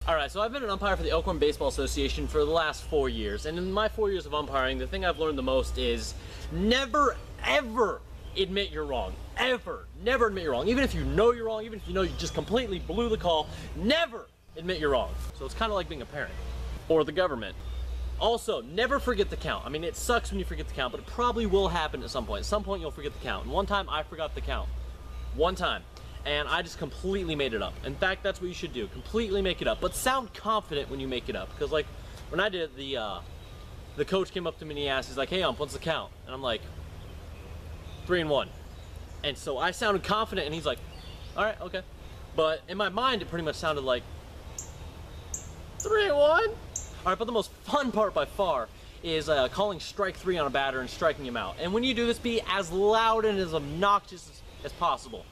Alright, so I've been an umpire for the Elkhorn Baseball Association for the last 4 years, and in my 4 years of umpiring, the thing I've learned the most is never, ever admit you're wrong. Ever. Never admit you're wrong. Even if you know you're wrong, even if you know you just completely blew the call, never admit you're wrong. So it's kind of like being a parent. Or the government. Also, never forget the count. I mean, it sucks when you forget the count, but it probably will happen at some point. At some point, you'll forget the count. And one time, I forgot the count. One time. And I just completely made it up. In fact, that's what you should do. Completely make it up. But sound confident when you make it up. Because, like, when I did it, the coach came up to me and he asked, he's like, "Hey, ump, what's the count?" And I'm like, 3-1. And so I sounded confident, and he's like, "All right, okay." But in my mind, it pretty much sounded like 3-1. All right, but the most fun part by far is calling strike 3 on a batter and striking him out. And when you do this, be as loud and as obnoxious as possible.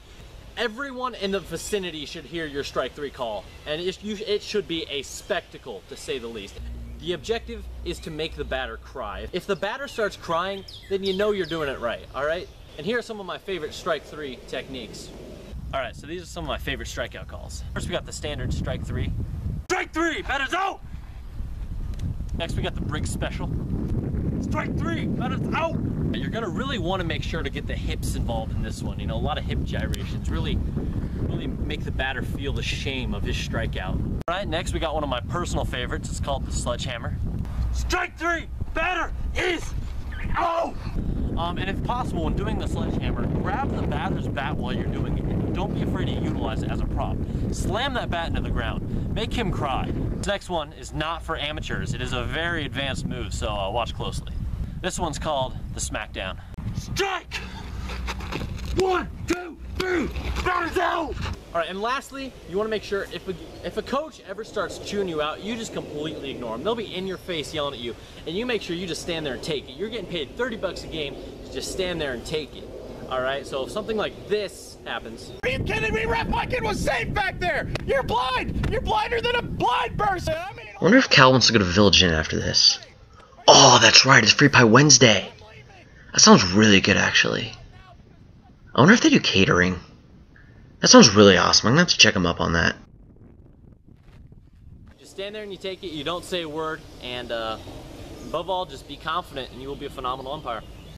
Everyone in the vicinity should hear your strike 3 call, and it should be a spectacle, to say the least. The objective is to make the batter cry. If the batter starts crying, then you know you're doing it right, all right? And here are some of my favorite strike 3 techniques. All right, so these are some of my favorite strikeout calls. First, we got the standard strike 3. Strike 3, batter's out! Next, we got the Briggs special. Strike 3, batter's out! You're gonna really wanna make sure to get the hips involved in this one. You know, a lot of hip gyrations. Really make the batter feel the shame of his strikeout. All right, next we got one of my personal favorites. It's called the sledgehammer. Strike 3, batter is out! And if possible, when doing the sledgehammer, grab the batter's bat while you're doing it. Don't be afraid to utilize it as a prop. Slam that bat into the ground. Make him cry. This next one is not for amateurs. It is a very advanced move, so watch closely. This one's called the smackdown. Strike! 1, 2, 3, batter's out! All right, and lastly, you want to make sure if a coach ever starts chewing you out, you just completely ignore them. They'll be in your face yelling at you, and you make sure you just stand there and take it. You're getting paid 30 bucks a game to just stand there and take it. All right, so if something like this happens. Are you kidding me, ref? My kid was safe back there. You're blind. You're blinder than a blind person. I wonder if Cal wants to go to Village Inn after this. Oh, that's right, it's Free Pie Wednesday. That sounds really good, actually. I wonder if they do catering. That sounds really awesome. I'm gonna have to check them up on that. Just stand there and you take it, you don't say a word, and above all, just be confident and you will be a phenomenal umpire.